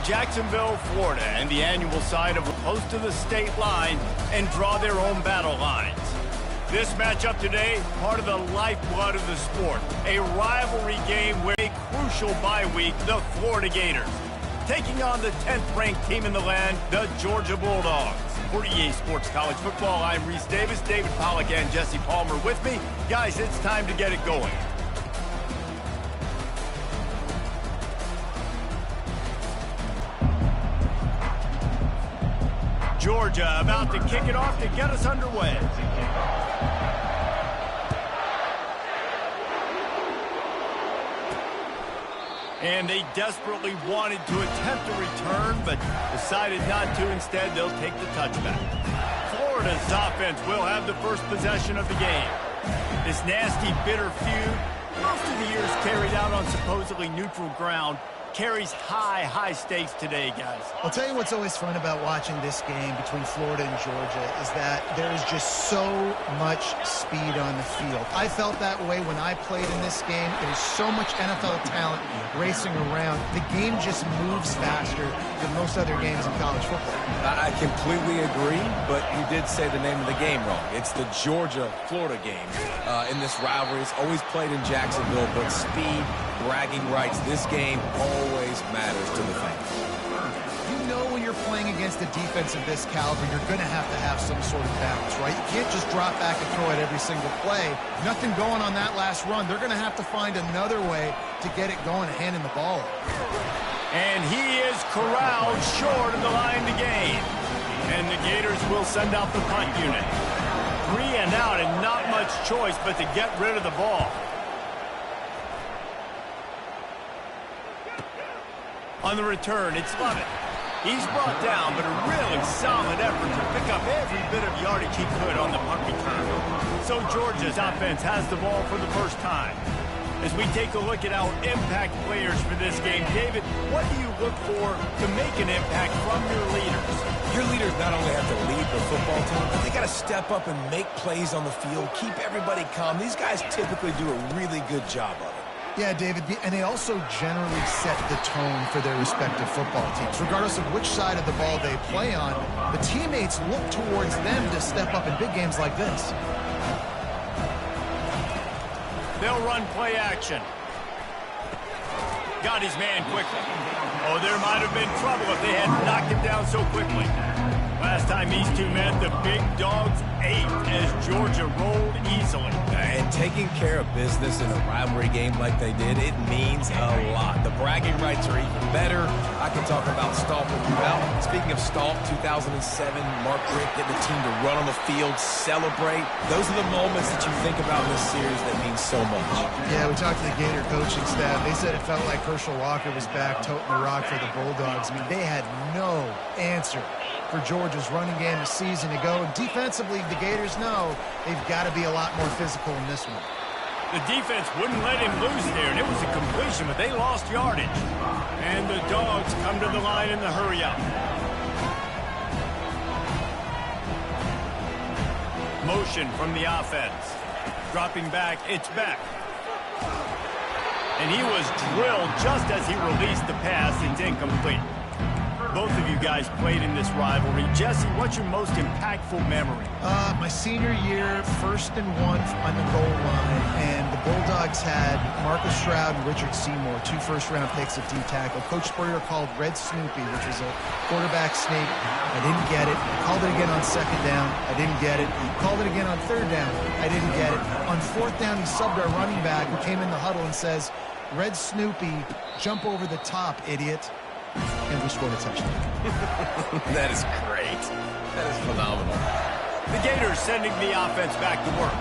Jacksonville, Florida, and the annual site of close to the state line and draw their own battle lines. This matchup today, part of the lifeblood of the sport, a rivalry game where a crucial bye week, the Florida Gators, taking on the 10th-ranked team in the land, the Georgia Bulldogs. For EA Sports College Football, I'm Reese Davis, David Pollack, and Jesse Palmer with me. Guys, it's time to get it going. Georgia about to kick it off to get us underway. And they desperately wanted to attempt a return, but decided not to. Instead, they'll take the touchback. Florida's offense will have the first possession of the game. This nasty, bitter feud, most of the years carried out on supposedly neutral ground, carries high stakes today, guys. I'll tell you what's always fun about watching this game between Florida and Georgia is that there is just so much speed on the field. I felt that way when I played in this game. There's so much NFL talent racing around. The game just moves faster than most other games in college football. I completely agree, but you did say the name of the game wrong. It's the Georgia-Florida game in this rivalry. It's always played in Jacksonville, but speed, bragging rights, this game always matters to the fans. You know when you're playing against a defense of this caliber, you're going to have some sort of balance, right? You can't just drop back and throw it every single play. Nothing going on that last run. They're going to have to find another way to get it going and handing the ball. And he is corralled short of the line to gain. And the Gators will send out the punt unit. 3 and out, and not much choice but to get rid of the ball. On the return, it's Lovett. He's brought down, but a really solid effort to pick up every bit of yardage he could on the punt return. So Georgia's offense has the ball for the first time. As we take a look at our impact players for this game, David, what do you look for to make an impact from your leaders? Your leaders not only have to lead the football team, but they got to step up and make plays on the field, keep everybody calm. These guys typically do a really good job of it. Yeah, David, and they also generally set the tone for their respective football teams. Regardless of which side of the ball they play on, the teammates look towards them to step up in big games like this. They'll run play action. Got his man quickly. Oh, there might have been trouble if they had knocked him down so quickly. Last time these two met, the big dogs ate as Georgia rolled easily. And taking care of business in a rivalry game like they did, it means a lot. The bragging rights are even better. I can talk about Staub throughout. Speaking of Staub, 2007, Mark Richt getting the team to run on the field, celebrate. Those are the moments that you think about in this series that mean so much. Yeah, we talked to the Gator coaching staff. They said it felt like Herschel Walker was back toting the rock for the Bulldogs. I mean, they had no answer for Georgia's running game a season ago. And defensively, the Gators know they've got to be a lot more physical in this one. The defense wouldn't let him loose there, and it was a completion, but they lost yardage. And the Dogs come to the line in the hurry-up. Motion from the offense. Dropping back, it's Beck. And he was drilled just as he released the pass. It's incomplete. Both of you guys played in this rivalry. Jesse, what's your most impactful memory? My senior year, 1st and 1 on the goal line, and the Bulldogs had Marcus Stroud and Richard Seymour, 2 first-round picks at D-tackle. Coach Spurrier called Red Snoopy, which was a quarterback sneak. I didn't get it. Called it again on 2nd down. I didn't get it. Called it again on 3rd down. I didn't get it. On 4th down, he subbed our running back, who came in the huddle and says, Red Snoopy, jump over the top, idiot. And we scored a touchdown. That is great. That is phenomenal. The Gators sending the offense back to work.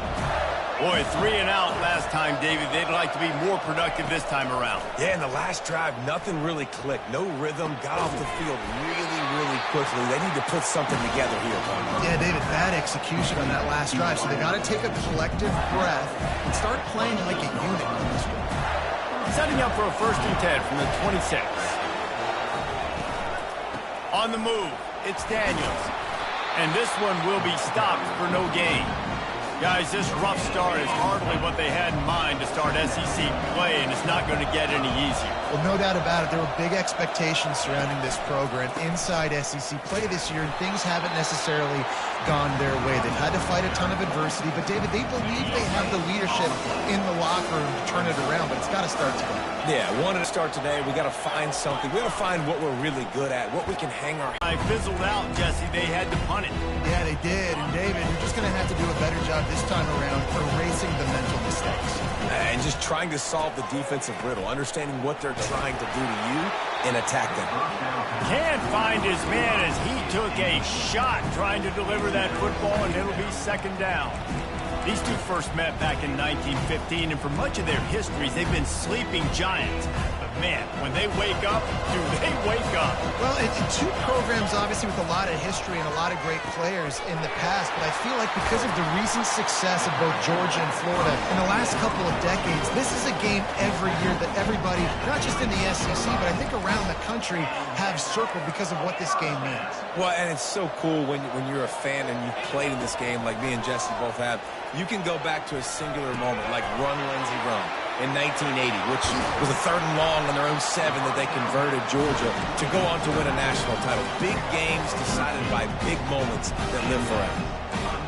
Boy, 3 and out last time, David. They'd like to be more productive this time around. Yeah, in the last drive, nothing really clicked. No rhythm. Got off the field really quickly. They need to put something together here, Palmer. Yeah, David, bad execution on that last drive. So they got to take a collective breath and start playing like a unit on this one. Setting up for a 1st and 10 from the 26. On the move, it's Daniels. And this one will be stopped for no gain. Guys, this rough start is hardly what they had in mind to start SEC play, and it's not going to get any easier. Well, no doubt about it. There were big expectations surrounding this program inside SEC play this year, and things haven't necessarily gone their way. They've had to fight a ton of adversity, but, David, they believe they have the leadership in the locker room to turn it around, but it's got to start today. Yeah, wanted to start today. We got to find something. We got to find what we're really good at, what we can hang our... I fizzled out, Jesse. They had to punt it. Yeah, they did. And, David, you're just going to have to do a better job this time around erasing the mental mistakes. And just trying to solve the defensive riddle, understanding what they're trying to do to you and attack them. Can't find his man as he took a shot trying to deliver that football, and it'll be second down. These two first met back in 1915, and for much of their histories, they've been sleeping giants. But, man, when they wake up, do they wake up? Well, it's two programs, obviously, with a lot of history and a lot of great players in the past, but I feel like because of the recent success of both Georgia and Florida in the last couple of decades, this is a game every year that everybody, not just in the SEC, but I think around the country, have circled because of what this game means. Well, and it's so cool when you're a fan and you've played in this game like me and Jesse both have. You can go back to a singular moment like Run, Lindsey, Run in 1980, which was a 3rd and long on their own 7 that they converted Georgia to go on to win a national title. Big games decided by big moments that live forever.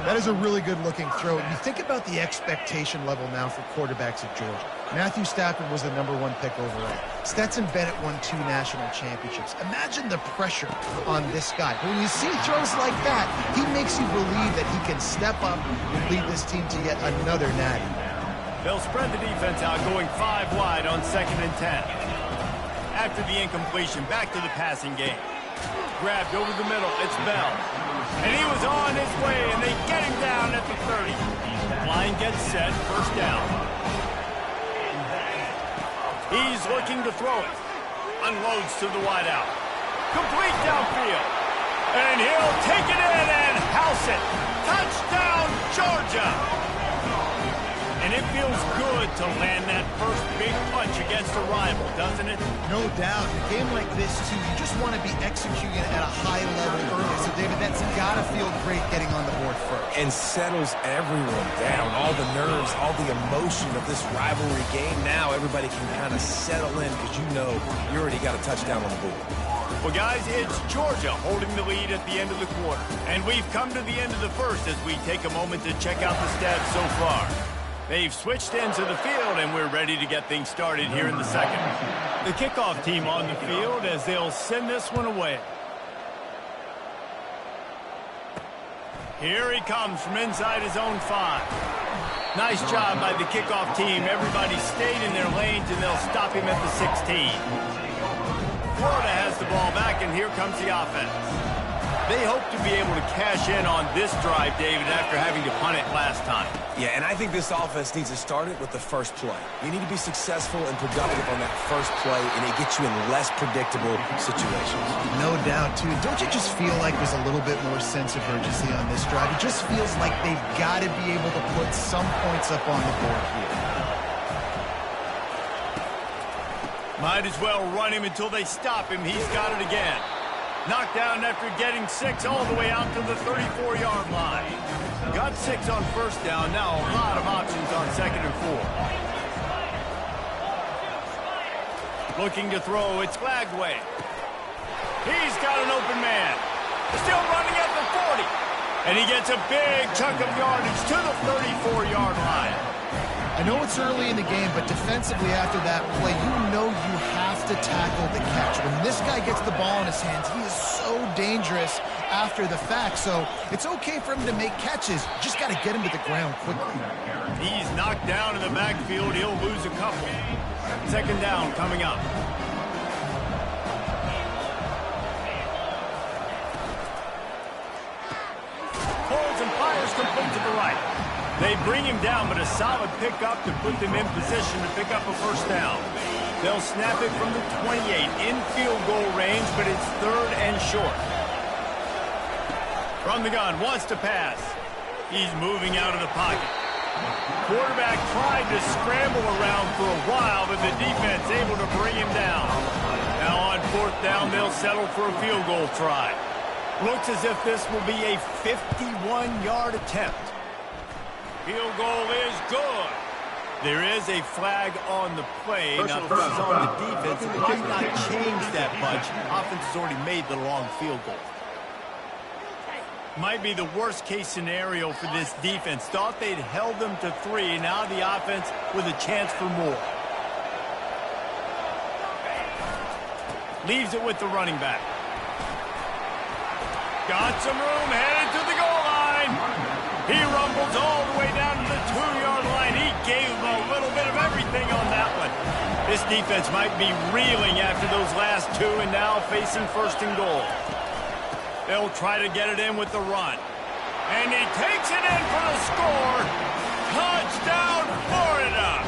That is a really good-looking throw. You think about the expectation level now for quarterbacks at Georgia. Matthew Stafford was the #1 pick overall. Stetson Bennett won 2 national championships. Imagine the pressure on this guy. But when you see throws like that, he makes you believe that he can step up and lead this team to yet another natty. They'll spread the defense out, going 5 wide on 2nd and 10. After the incompletion, back to the passing game. Grabbed over the middle, it's Bell. And he was on his way, and they get him down at the 30. Line gets set, first down. He's looking to throw it. Unloads to the wideout. Complete downfield. And he'll take it in and house it. Touchdown, Georgia! And it feels good to land that first big punch against a rival, doesn't it? No doubt. In a game like this, too, you just want to be executing at a high level early. So, David, that's got to feel great getting on the board first. And settles everyone down. All the nerves, all the emotion of this rivalry game. Now everybody can kind of settle in because you know you already got a touchdown on the board. Well, guys, it's Georgia holding the lead at the end of the quarter. And we've come to the end of the first as we take a moment to check out the stats so far. They've switched into the field, and we're ready to get things started here in the second. The kickoff team on the field as they'll send this one away. Here he comes from inside his own 5. Nice job by the kickoff team. Everybody stayed in their lanes, and they'll stop him at the 16. Florida has the ball back, and here comes the offense. They hope to be able to cash in on this drive, David, after having to punt it last time. Yeah, and I think this offense needs to start it with the first play. You need to be successful and productive on that first play, and it gets you in less predictable situations. No doubt, too. Don't you just feel like there's a little bit more sense of urgency on this drive? It just feels like they've got to be able to put some points up on the board here. Might as well run him until they stop him. He's got it again. Knocked down after getting 6 all the way out to the 34-yard line. Got 6 on first down. Now a lot of options on 2nd and 4. Looking to throw. It's Lagway. He's got an open man. Still running at the 40. And he gets a big chunk of yardage to the 34-yard line. I know it's early in the game, but defensively after that play, you know you have to tackle the catch. When this guy gets the ball in his hands, he is so dangerous after the fact. So it's okay for him to make catches. Just got to get him to the ground quickly. He's knocked down in the backfield. He'll lose a couple. 2nd down coming up. Pulls and fires complete to the right. They bring him down, but a solid pickup to put them in position to pick up a first down. They'll snap it from the 28 in field goal range, but it's 3rd and short. From the gun, wants to pass. He's moving out of the pocket. Quarterback tried to scramble around for a while, but the defense able to bring him down. Now on 4th down, they'll settle for a field goal try. Looks as if this will be a 51-yard attempt. Field goal is good. There is a flag on the play. Now, this is on the defense. It might not change that much. Offense has already made the long field goal. Might be the worst-case scenario for this defense. Thought they'd held them to 3. Now the offense with a chance for more. Leaves it with the running back. Got some room, headed to the goal line. He rumbles all the way down to the 2-yard line. He gave him a little bit of everything on that one. This defense might be reeling after those last 2 and now facing 1st and goal. They'll try to get it in with the run. And he takes it in for the score. Touchdown, Florida.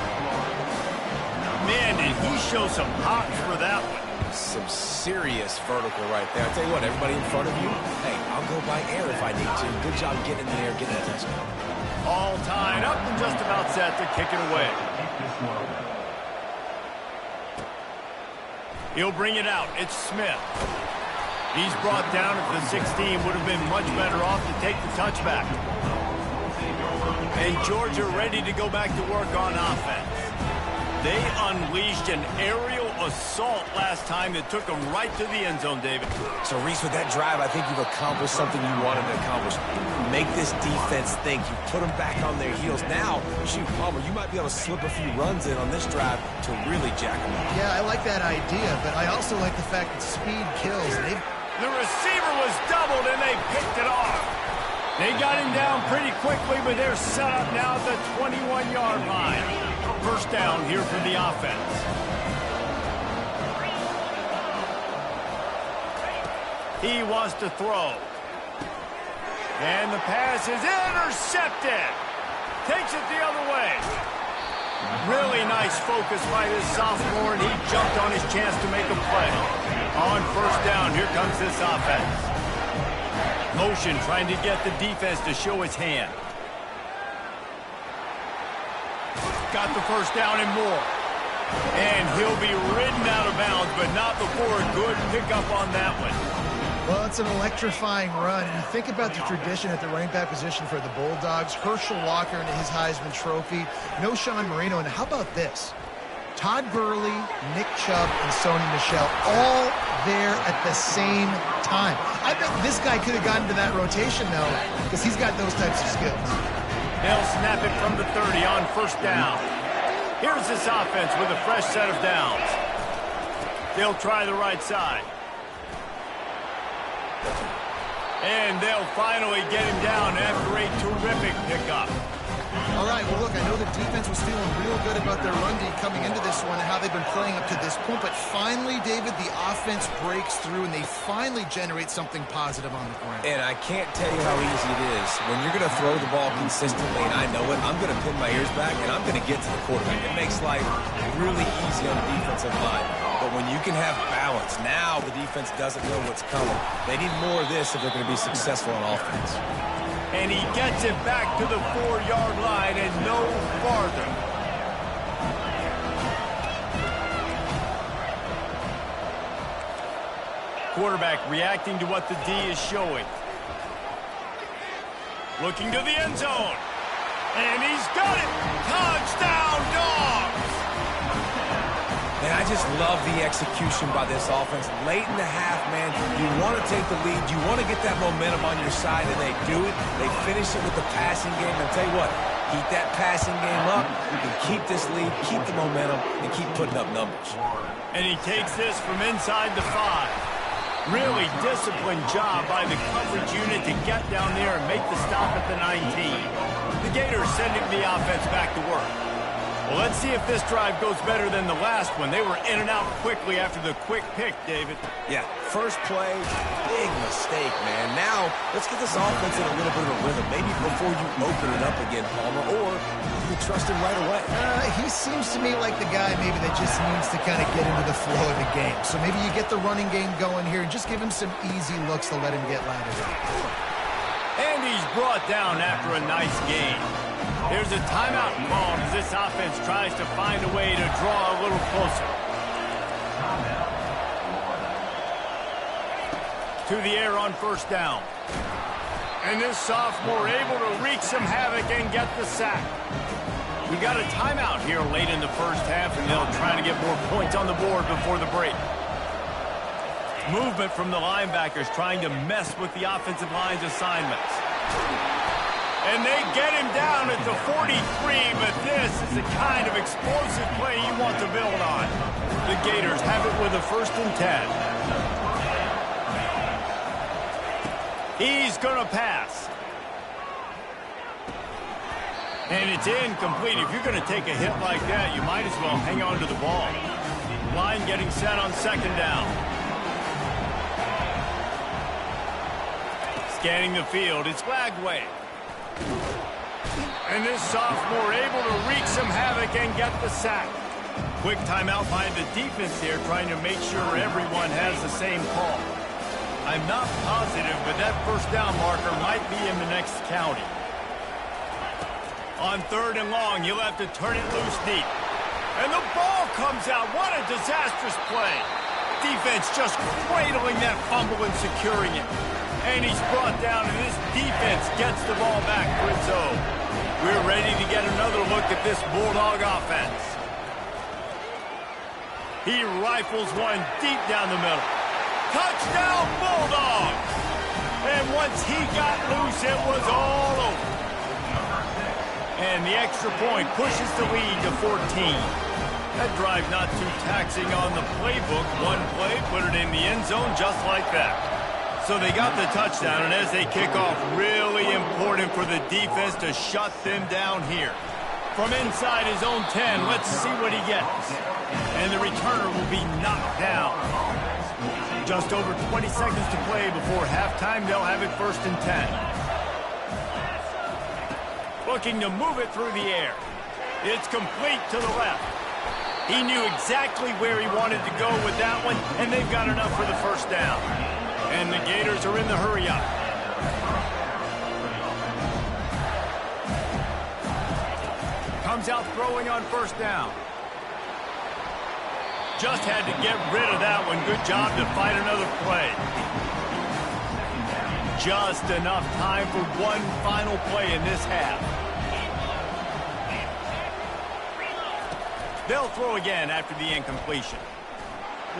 Man, did he show some hops for that one. Some serious vertical right there. I'll tell you what, everybody in front of you, hey, I'll go by air if I need to. Good job getting in the air, getting that touchdown. All tied up and just about set to kick it away. He'll bring it out. It's Smith. He's brought down at the 16. Would have been much better off to take the touchback. And Georgia ready to go back to work on offense. They unleashed an aerial assault last time that took them right to the end zone, David. So, Reese, with that drive, I think you've accomplished something you wanted to accomplish. Make this defense think. You put them back on their heels. Now, shoot, Palmer, you might be able to slip a few runs in on this drive to really jack them up. Yeah, I like that idea, but I also like the fact that speed kills. The receiver was doubled, and they picked it off. They got him down pretty quickly, but they're set up now at the 21-yard line. First down here for the offense. He wants to throw. And the pass is intercepted. Takes it the other way. Really nice focus by this sophomore, and he jumped on his chance to make a play. On first down, here comes this offense. Motion trying to get the defense to show its hand. Got the first down and more. And he'll be ridden out of bounds, but not before a good pickup on that one. Well, it's an electrifying run. And you think about the tradition at the running back position for the Bulldogs. Herschel Walker and his Heisman Trophy. No Sean Marino. And how about this? Todd Gurley, Nick Chubb, and Sony Michel all there at the same time. I bet this guy could have gotten to that rotation, though, because he's got those types of skills. They'll snap it from the 30 on first down. Here's this offense with a fresh set of downs. They'll try the right side. And they'll finally get him down after a terrific pickup. All right, well, look, I know the defense was feeling real good about their run D coming into this one and how they've been playing up to this point. But finally, David, the offense breaks through and they finally generate something positive on the ground. And I can't tell you how easy it is. When you're going to throw the ball consistently, and I know it, I'm going to pin my ears back, and I'm going to get to the quarterback. It makes life really easy on the defensive line. But when you can have balance, now the defense doesn't know what's coming. They need more of this if they're going to be successful on offense. And he gets it back to the 4-yard line and no farther. Quarterback reacting to what the D is showing. Looking to the end zone. And he's got it. Touchdown, Dogs! Man, I just love the execution by this offense. Late in the half, man, you want to take the lead. You want to get that momentum on your side, and they do it. They finish it with the passing game. And I'll tell you what, keep that passing game up. You can keep this lead, keep the momentum, and keep putting up numbers. And he takes this from inside the 5. Really disciplined job by the coverage unit to get down there and make the stop at the 19. The Gators sending the offense back to work. Well, let's see if this drive goes better than the last one. They were in and out quickly after the quick pick, David. Yeah, first play, big mistake, man. Now, let's get this offense in a little bit of a rhythm. Maybe before you open it up again, Palmer, or you can trust him right away. He seems to me like the guy maybe that just needs to kind of get into the flow of the game. So maybe you get the running game going here and just give him some easy looks to let him get lathered up. And he's brought down after a nice gain. There's a timeout called as this offense tries to find a way to draw a little closer. To the air on first down. And this sophomore able to wreak some havoc and get the sack. We got a timeout here late in the first half, and they'll try to get more points on the board before the break. Movement from the linebackers trying to mess with the offensive line's assignments. And they get him down at the 43, but this is the kind of explosive play you want to build on. The Gators have it with a 1st and 10. He's going to pass. And it's incomplete. If you're going to take a hit like that, you might as well hang on to the ball. Line getting set on 2nd down. Scanning the field, it's Lagway. And this sophomore able to wreak some havoc and get the sack. Quick timeout by the defense here, trying to make sure everyone has the same call. I'm not positive, but that 1st down marker might be in the next county. On 3rd and long, you'll have to turn it loose deep. And the ball comes out. What a disastrous play. Defense just cradling that fumble and securing it. And he's brought down, and this defense gets the ball back for its own. We're ready to get another look at this Bulldog offense. He rifles one deep down the middle. Touchdown, Bulldogs! And once he got loose, it was all over. And the extra point pushes the lead to 14. That drive not too taxing on the playbook. One play, put it in the end zone just like that. So they got the touchdown, and as they kick off, really important for the defense to shut them down here. From inside his own 10, let's see what he gets. And the returner will be knocked down. Just over 20 seconds to play before halftime. They'll have it 1st and 10. Looking to move it through the air. It's complete to the left. He knew exactly where he wanted to go with that one, and they've got enough for the 1st down. And the Gators are in the hurry-up. Comes out throwing on 1st down. Just had to get rid of that one. Good job to fight another play. Just enough time for one final play in this half. They'll throw again after the incompletion.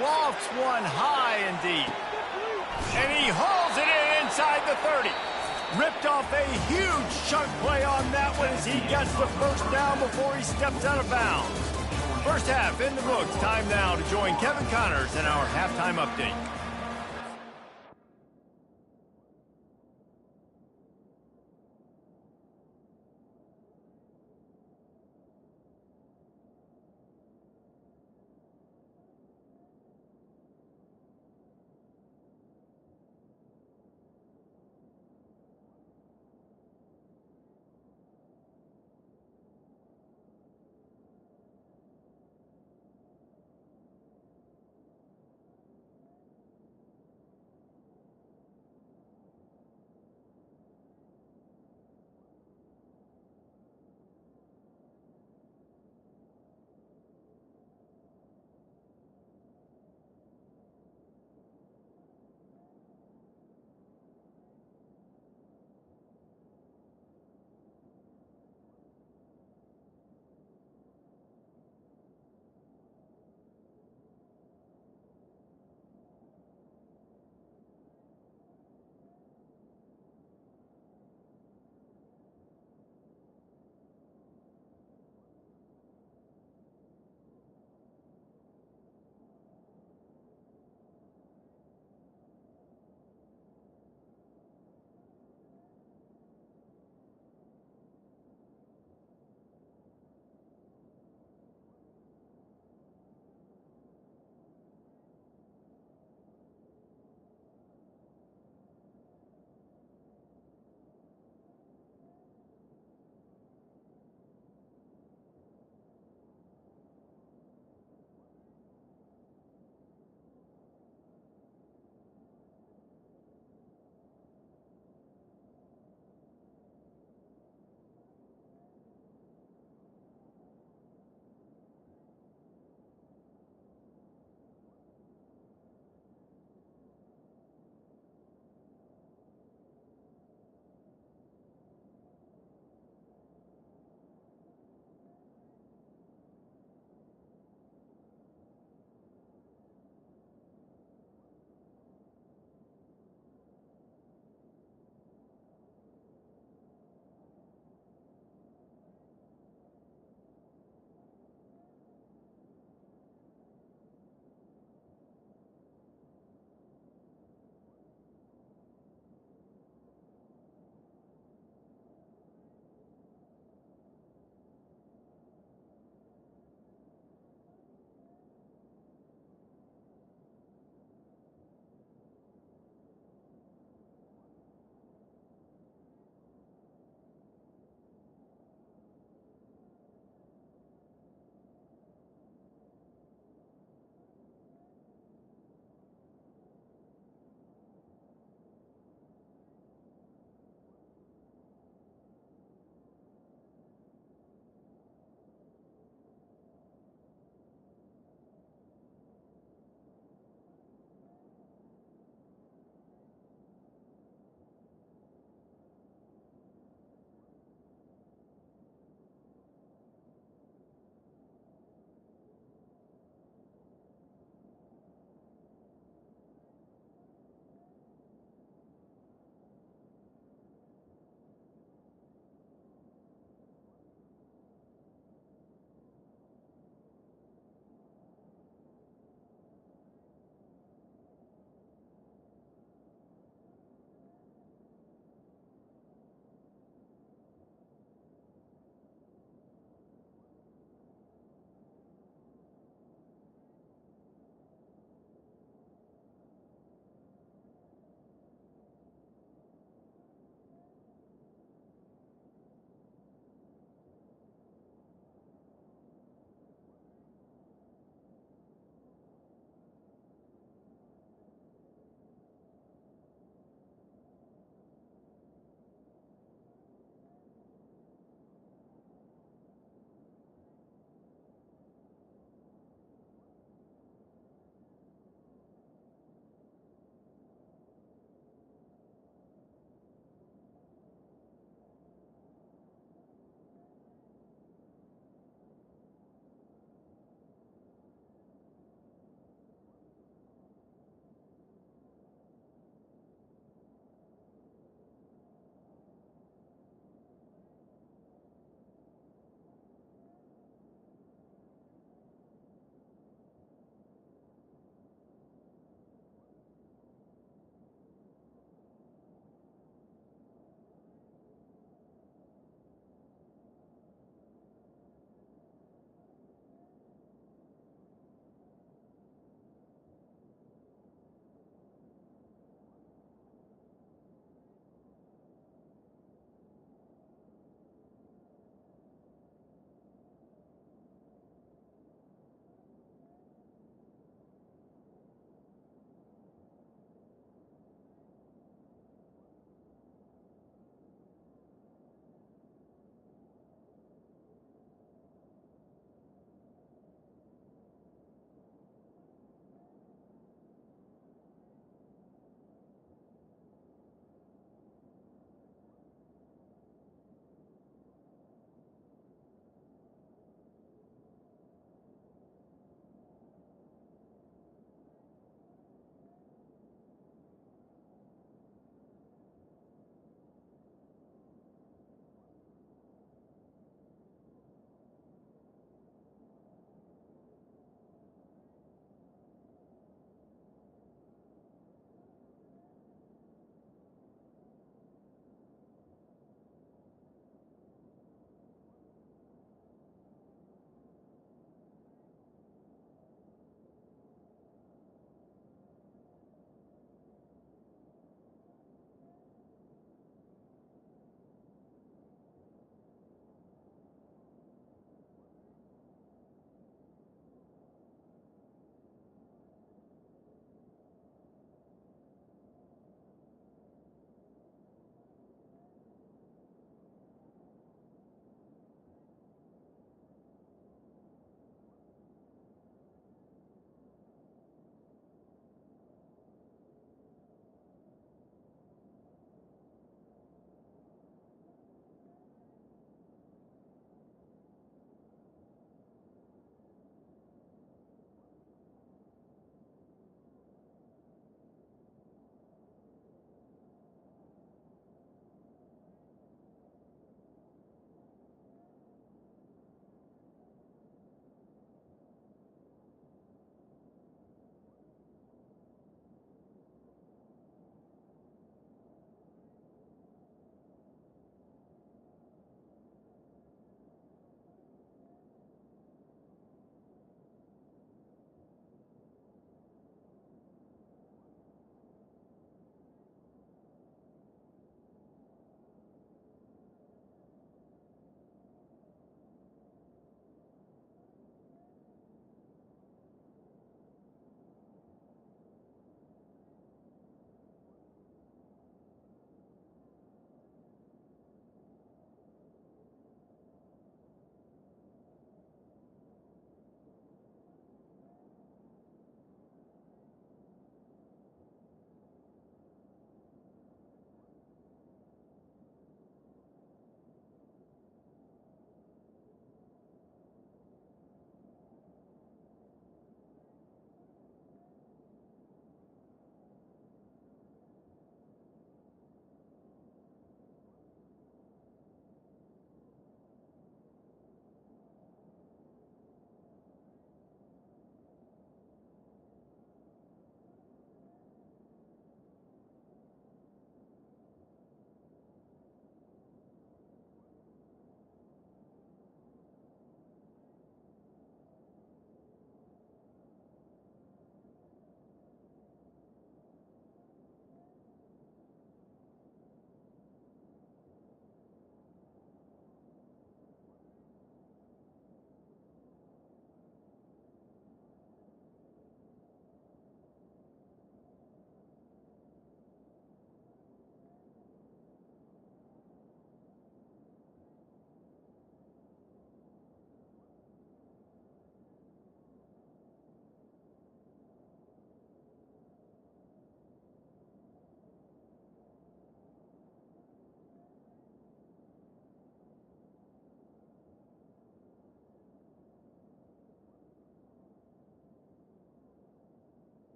Lofts one high and deep. And he hauls it in inside the 30. Ripped off a huge chunk play on that one as he gets the 1st down before he steps out of bounds. First half in the books. Time now to join Kevin Connors in our halftime update.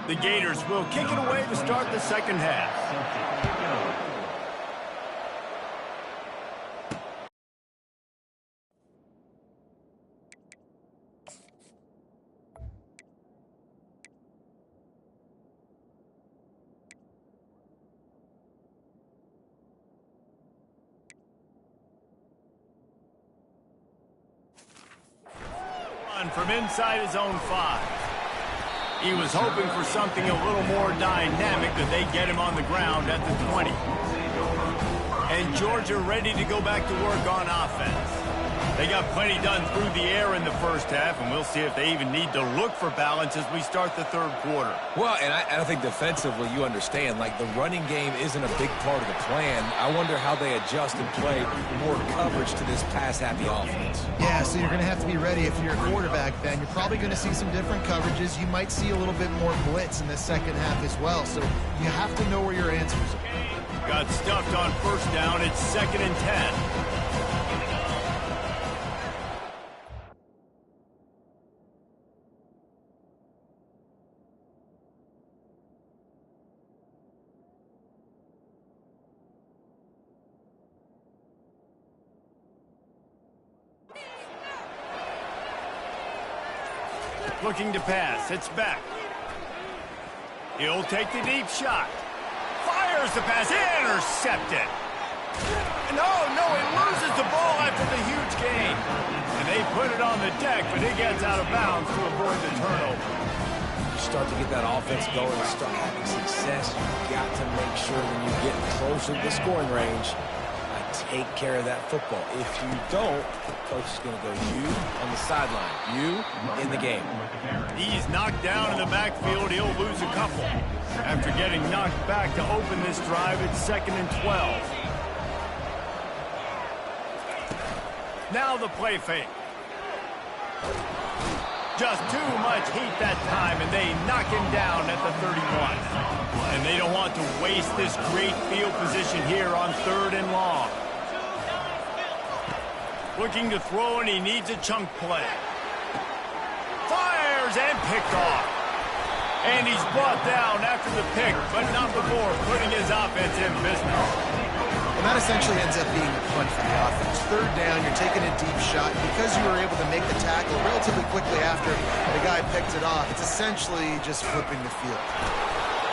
The Gators will kick it away to start the second half. From inside his own 5. He was hoping for something a little more dynamic that they get him on the ground at the 20. And Georgia ready to go back to work on offense. They got plenty done through the air in the first half, and we'll see if they even need to look for balance as we start the third quarter. Well, and I think defensively, you understand, like the running game isn't a big part of the plan. I wonder how they adjust and play more coverage to this pass-happy offense. Yeah, so you're going to have to be ready if you're a quarterback, Ben. You're probably going to see some different coverages. You might see a little bit more blitz in the second half as well, so you have to know where your answers are. Got stuffed on first down. It's 2nd and 10. Looking to pass. It's back. He'll take the deep shot. Fires the pass. Intercepted. No, he loses the ball after the huge gain. And they put it on the deck, but it gets out of bounds to avoid the turnover. You start to get that offense going and start having success, you've got to make sure when you get closer to the scoring range, take care of that football. If you don't, the coach is going to go, you on the sideline, you in the game. He's knocked down in the backfield. He'll lose a couple. After getting knocked back to open this drive, it's 2nd and 12. Now the play fake. Just too much heat that time, and they knock him down at the 31. And they don't want to waste this great field position here on 3rd and long. Looking to throw, and he needs a chunk play. Fires and picked off. And he's brought down after the pick, but not before putting his offense in business. And that essentially ends up being a punt for the offense. 3rd down, you're taking a deep shot. Because you were able to make the tackle relatively quickly after the guy picked it off, it's essentially just flipping the field.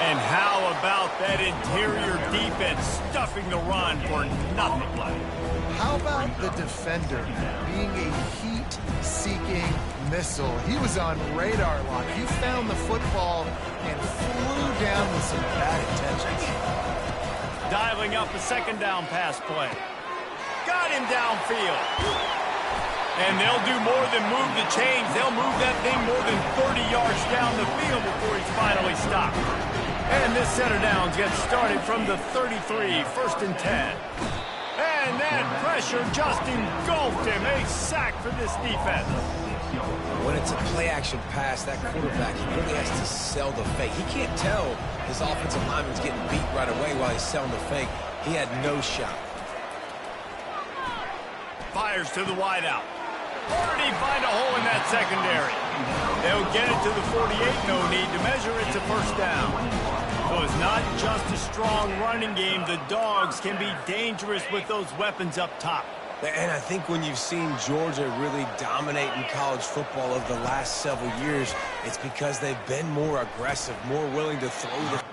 And how about that interior defense stuffing the run for nothing? How about the defender being a heat-seeking missile? He was on radar lock. He found the football and flew down with some bad intentions. Dialing up a 2nd down pass play. Got him downfield. And they'll do more than move the chains. They'll move that thing more than 30 yards down the field before he's finally stopped. And this set of downs gets started from the 33, 1st and 10. And that pressure just engulfed him. A sack for this defense. When it's a play-action pass, that quarterback, he really has to sell the fake. He can't tell his offensive lineman's getting beat right away while he's selling the fake. He had no shot. Fires to the wideout. Already find a hole in that secondary. They'll get it to the 48. No need to measure. It's a 1st down. So it's not just a strong running game. The Dogs can be dangerous with those weapons up top. And I think when you've seen Georgia really dominate in college football over the last several years, it's because they've been more aggressive, more willing to throw the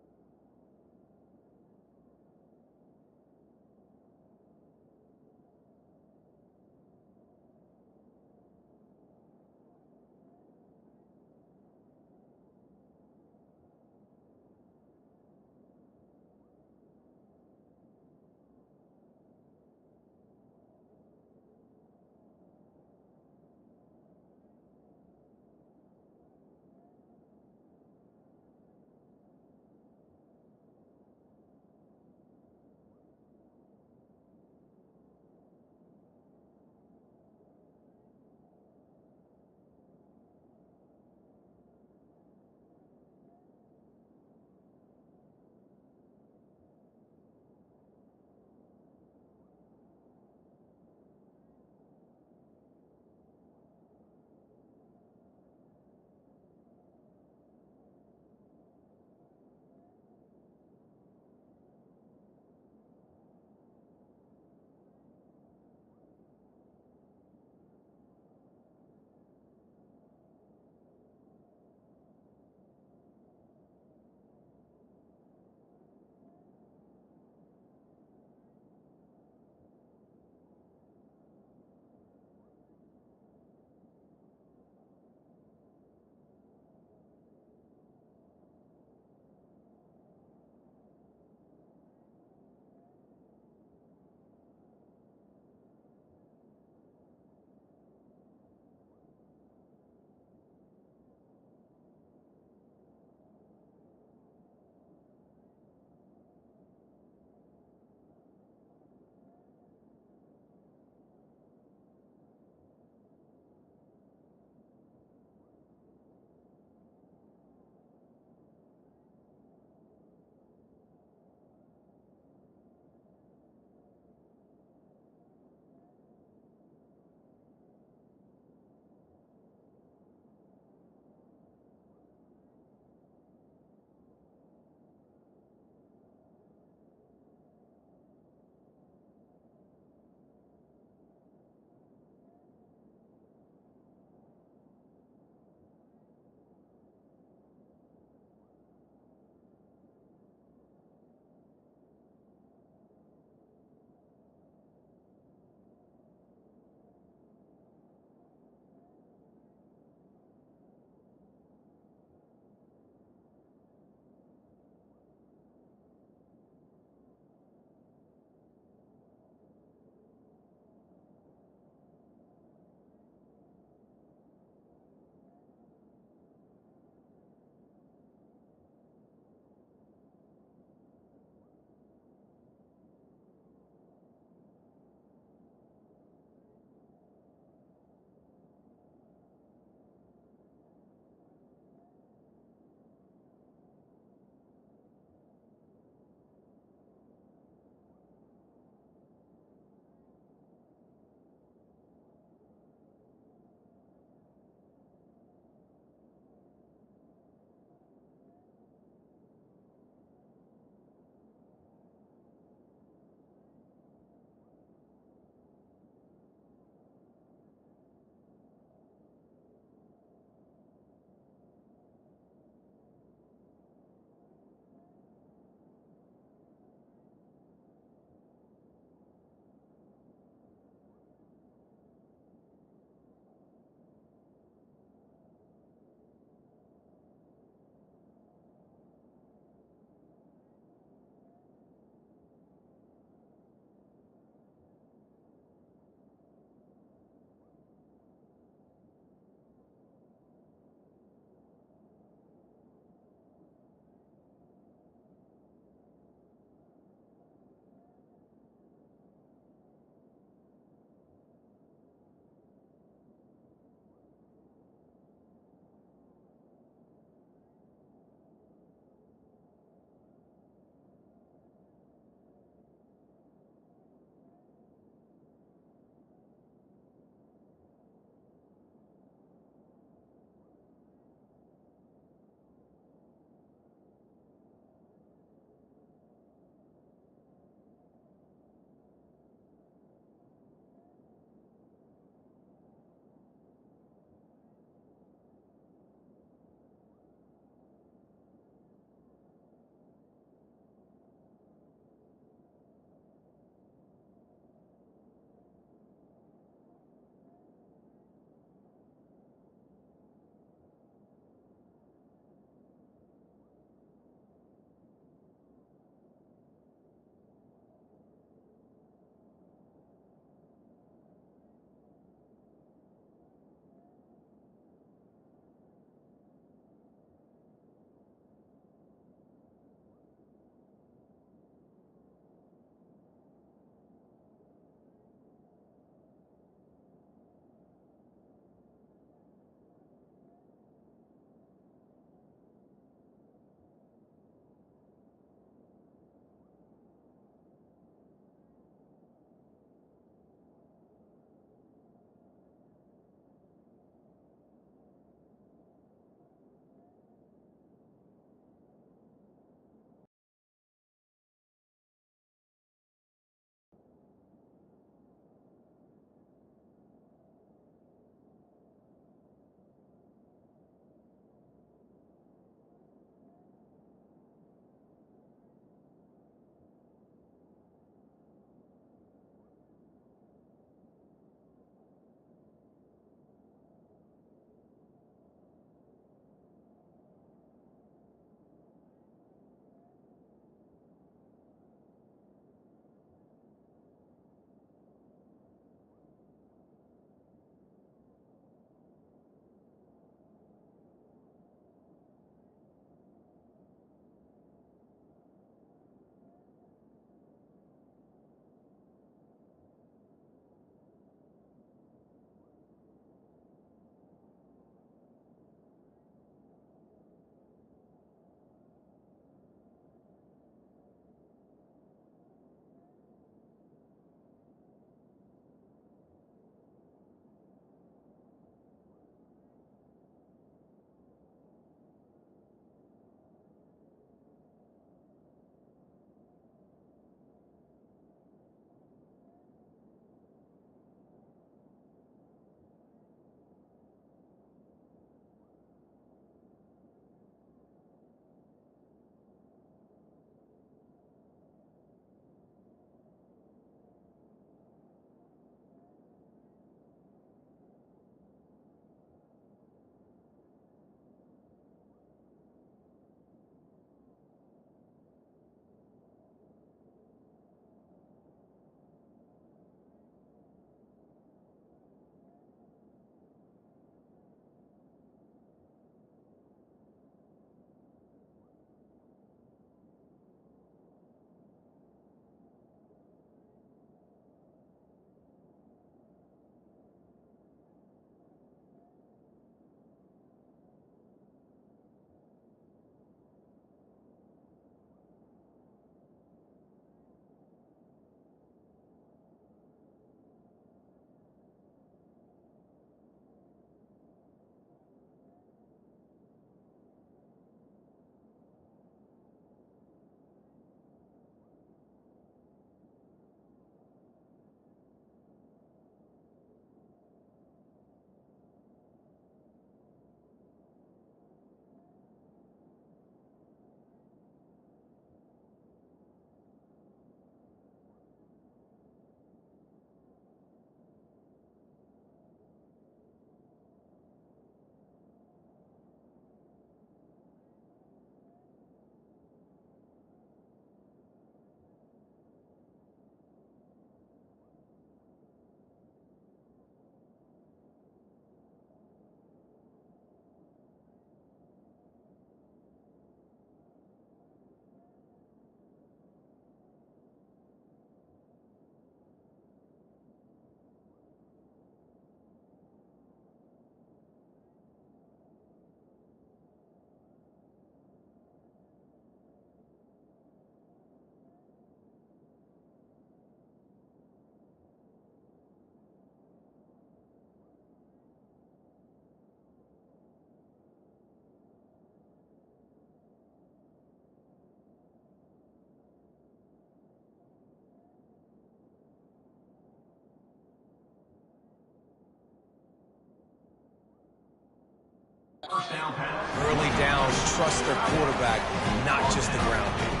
Early downs, trust their quarterback, not just the ground game.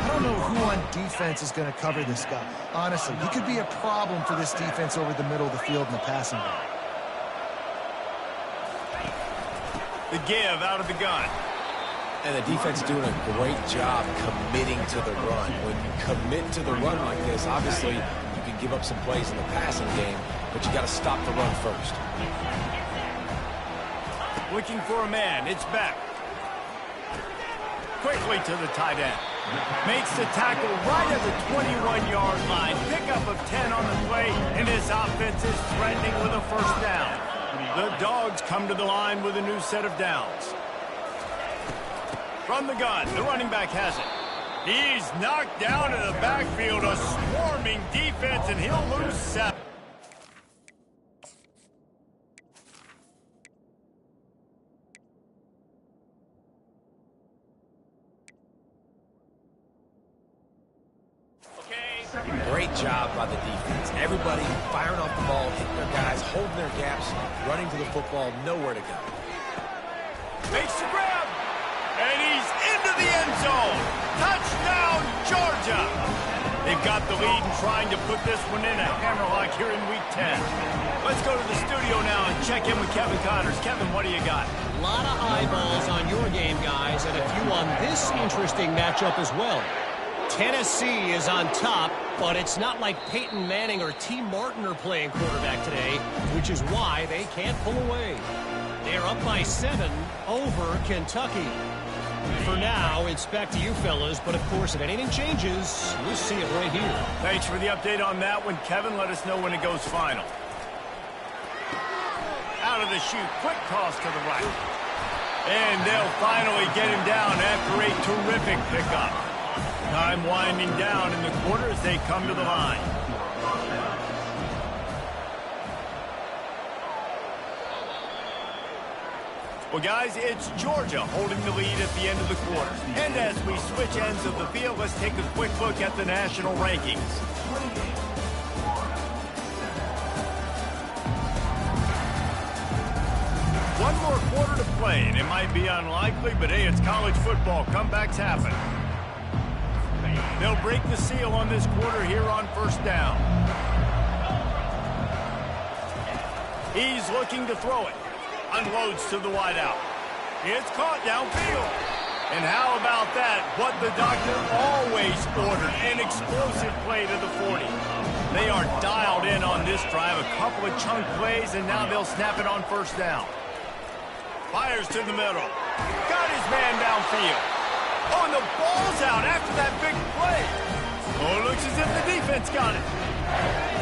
I don't know who on defense is going to cover this guy. Honestly, he could be a problem for this defense over the middle of the field in the passing game. The give out of the gun. And the defense doing a great job committing to the run. When you commit to the run like this, obviously you can give up some plays in the passing game, but you got to stop the run first. Looking for a man. It's Beck. Quickly to the tight end. Makes the tackle right at the 21-yard line. Pickup of 10 on the play, and this offense is threatening with a first down. The Dogs come to the line with a new set of downs. From the gun, the running back has it. He's knocked down in the backfield. A swarming defense, and he'll lose 7. Great job by the defense. Everybody firing off the ball, hitting their guys, holding their gaps, running to the football, nowhere to go. Makes the grab, and he's into the end zone. Touchdown, Georgia. They've got the lead and trying to put this one in a hammerlock here in Week 10. Let's go to the studio now and check in with Kevin Connors. Kevin, what do you got? A lot of eyeballs on your game, guys, and a few on this interesting matchup as well. Tennessee is on top, but it's not like Peyton Manning or T. Martin are playing quarterback today, which is why they can't pull away. They're up by 7 over Kentucky. For now, it's back to you fellas, but of course, if anything changes, we'll see it right here. Thanks for the update on that one, Kevin. Let us know when it goes final. Out of the chute, quick toss to the right. And they'll finally get him down after a terrific pickup. Time winding down in the quarter as they come to the line. Well, guys, it's Georgia holding the lead at the end of the quarter. And as we switch ends of the field, let's take a quick look at the national rankings. One more quarter to play, and it might be unlikely, but hey, it's college football. Comebacks happen. They'll break the seal on this quarter here on first down. He's looking to throw it. Unloads to the wideout. It's caught downfield. And how about that? What the doctor always ordered. An explosive play to the 40. They are dialed in on this drive. A couple of chunk plays, and now they'll snap it on first down. Fires to the middle. Got his man downfield. Oh, and the ball's out after that big play. Oh, it looks as if the defense got it.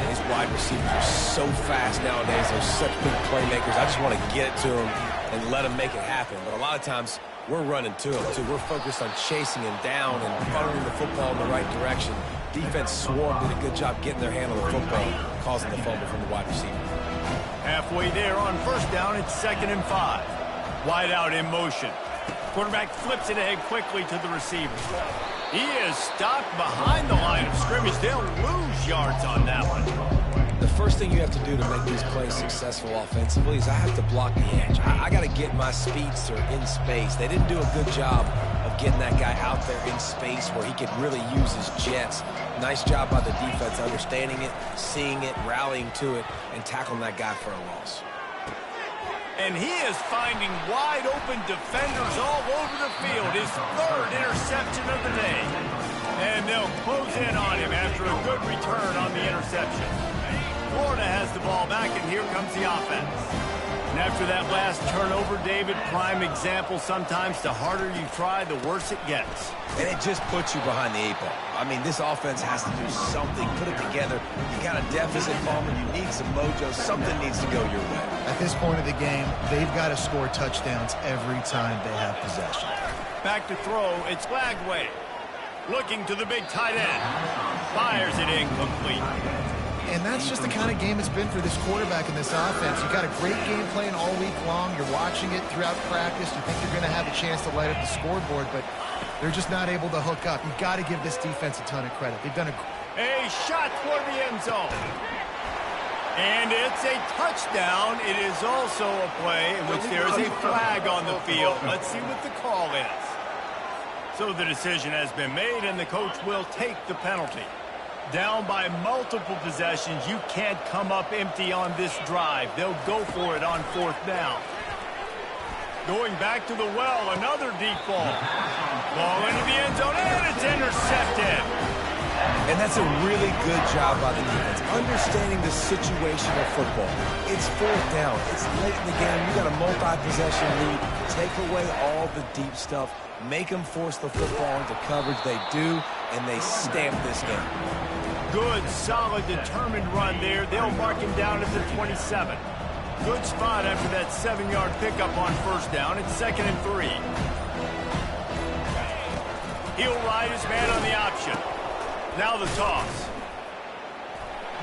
These wide receivers are so fast nowadays. They're such big playmakers. I just want to get it to them and let them make it happen. But a lot of times, we're running to them, too. We're focused on chasing him down and funneling the football in the right direction. Defense swarmed, did a good job getting their hand on the football, causing the fumble from the wide receiver. Halfway there on first down, it's 2nd and 5. Wide out in motion. Quarterback flips it ahead quickly to the receiver. He is stopped behind the line of scrimmage. They'll lose yards on that one. The first thing you have to do to make these plays successful offensively is I have to block the edge. I got to get my speedster in space. They didn't do a good job of getting that guy out there in space where he could really use his jets. Nice job by the defense understanding it, seeing it, rallying to it, and tackling that guy for a loss. And he is finding wide-open defenders all over the field. His 3rd interception of the day. And they'll close in on him after a good return on the interception. Florida has the ball back, and here comes the offense. And after that last turnover, David, prime example, sometimes the harder you try, the worse it gets. And it just puts you behind the 8 ball. I mean, this offense has to do something, put it together. You got a deficit, Palmer. You need some mojo. Something needs to go your way. At this point of the game, they've got to score touchdowns every time they have possession. Back to throw, it's Lagway. Looking to the big tight end. Fires it incomplete. And that's just the kind of game it's been for this quarterback in this offense. You've got a great game plan all week long. You're watching it throughout practice. You think you're going to have a chance to light up the scoreboard, but they're just not able to hook up. You've got to give this defense a ton of credit. They've done a shot toward the end zone. And it's a touchdown. It is also a play in which there is a flag on the field. Let's see what the call is. So the decision has been made, and the coach will take the penalty. Down by multiple possessions, you can't come up empty on this drive. They'll go for it on 4th down. Going back to the well, another deep ball. Ball into the end zone, and it's intercepted. And that's a really good job by the defense, understanding the situation of football. It's 4th down. It's late in the game. You got a multi-possession lead. Take away all the deep stuff. Make them force the football into coverage. They do, and they stamp this game. Good, solid, determined run there. They'll mark him down at the 27. Good spot after that 7-yard pickup on 1st down. It's 2nd and 3. He'll ride his man on the option. Now the toss.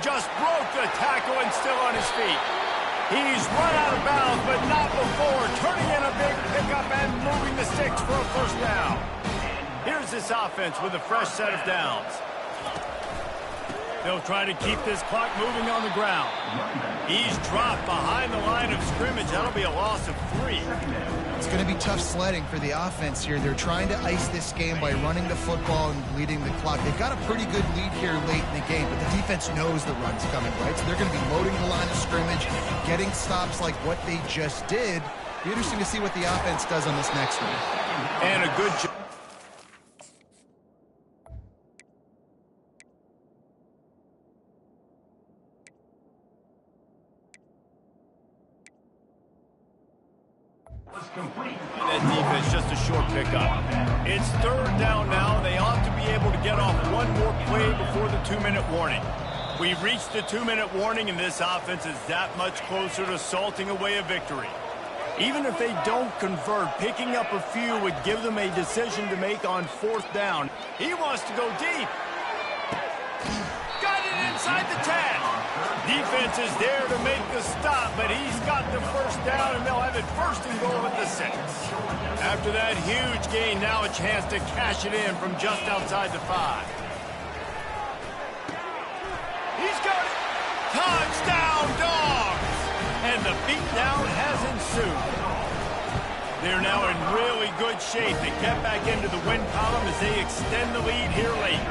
Just broke the tackle and still on his feet. He's run out of bounds, but not before. Turning in a big pickup and moving the sticks for a 1st down. Here's this offense with a fresh set of downs. They'll try to keep this clock moving on the ground. He's dropped behind the line of scrimmage. That'll be a loss of 3. It's going to be tough sledding for the offense here. They're trying to ice this game by running the football and bleeding the clock. They've got a pretty good lead here late in the game, but the defense knows the run's coming, right? So they're going to be loading the line of scrimmage, getting stops like what they just did. Be interesting to see what the offense does on this next one. And a good job. That defense, just a short pickup. It's 3rd down now. They ought to be able to get off one more play before the 2-minute warning. We've reached the 2-minute warning, and this offense is that much closer to salting away a victory. Even if they don't convert, picking up a few would give them a decision to make on 4th down. He wants to go deep. Got it inside the 10. Defense is there to make the stop, but he's got the 1st down, and they'll have it 1st and goal at the 6. After that huge gain, now a chance to cash it in from just outside the 5. He's got it. Touchdown, Dogs! And the beatdown has ensued. They're now in really good shape to get back into the win column as they extend the lead here late.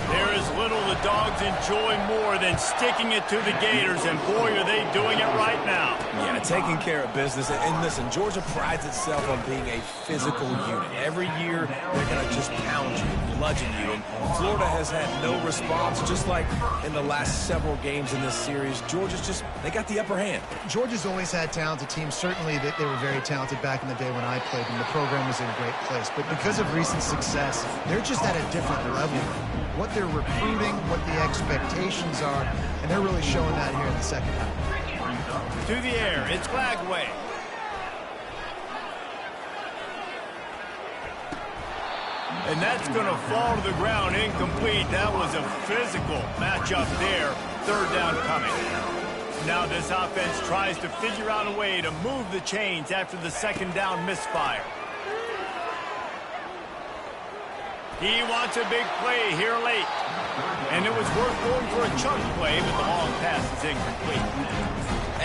There is little the Dogs enjoy more than sticking it to the Gators, and boy, are they doing it right now. Yeah, taking care of business. And listen, Georgia prides itself on being a physical unit. Every year, they're going to just pound you, bludgeon you. And Florida has had no response, just like in the last several games in this series. Georgia's just, they got the upper hand. Georgia's always had talented teams. Certainly, they were very talented back in the day when I played them. The program was in a great place. But because of recent success, they're just at a different level. What they're recruiting, what the expectations are, and they're really showing that here in the 2nd half. To the air, it's Glagway. And that's going to fall to the ground incomplete. That was a physical matchup there. 3rd down coming. Now this offense tries to figure out a way to move the chains after the 2nd down misfire. He wants a big play here late. And it was worth going for a chunk play, but the long pass is incomplete.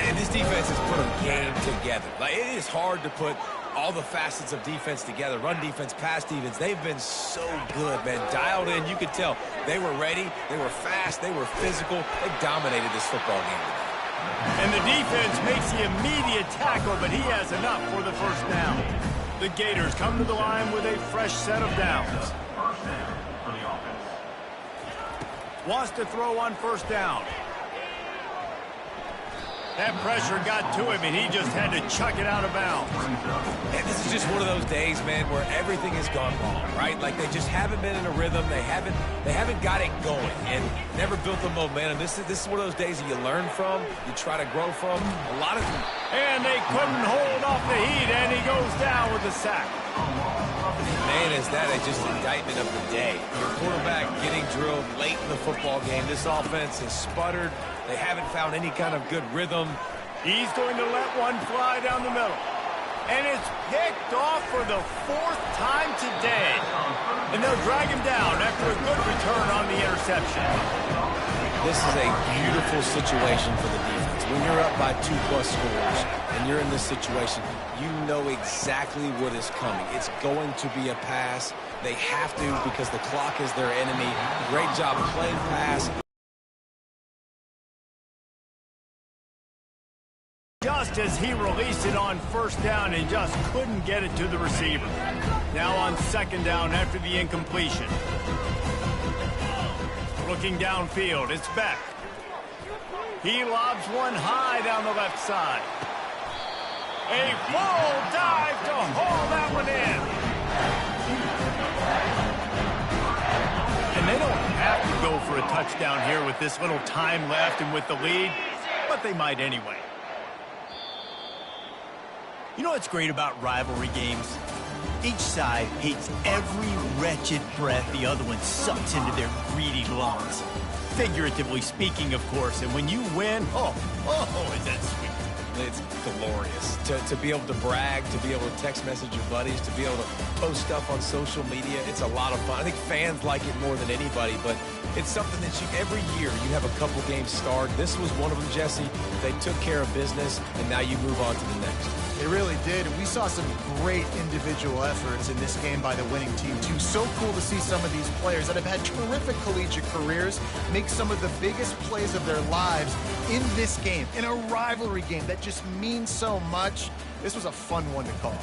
And this defense has put a game together. Like, it is hard to put all the facets of defense together. Run defense, pass defense. They've been so good, man. Dialed in. You could tell they were ready. They were fast. They were physical. They dominated this football game today. And the defense makes the immediate tackle, but he has enough for the 1st down. The Gators come to the line with a fresh set of downs. Wants to throw on 1st down. That pressure got to him, and he just had to chuck it out of bounds. And this is just one of those days, man, where everything has gone wrong, right? Like, they just haven't been in a rhythm. They haven't got it going and never built the momentum. This is one of those days that you learn from, you try to grow from. A lot of them. And they couldn't hold off the heat, and he goes down with a sack. Man, is that just an indictment of the day. Your quarterback getting drilled late in the football game. This offense has sputtered. They haven't found any kind of good rhythm. He's going to let one fly down the middle. And it's picked off for the 4th time today. And they'll drag him down after a good return on the interception. This is a beautiful situation for the defense. When you're up by 2+ scores and you're in this situation, you know exactly what is coming. It's going to be a pass. They have to because the clock is their enemy. Great job playing pass. Just as he released it on first down and just couldn't get it to the receiver. Now on second down after the incompletion. Looking downfield, it's Beck. He lobs one high down the left side. A full dive to haul that one in. And they don't have to go for a touchdown here with this little time left and with the lead, but they might anyway. You know what's great about rivalry games? Each side hates every wretched breath the other one sucks into their greedy lungs. Figuratively speaking, of course, and when you win, oh, is that sweet. It's glorious to be able to brag, to be able to text message your buddies, to be able to post stuff on social media. It's a lot of fun. I think fans like it more than anybody, but it's something that every year you have a couple games start. This was one of them, Jesse. They took care of business, and now you move on to the next. They really did, and we saw some great individual efforts in this game by the winning team, too. So cool to see some of these players that have had terrific collegiate careers make some of the biggest plays of their lives in this game, in a rivalry game that just means so much. This was a fun one to call.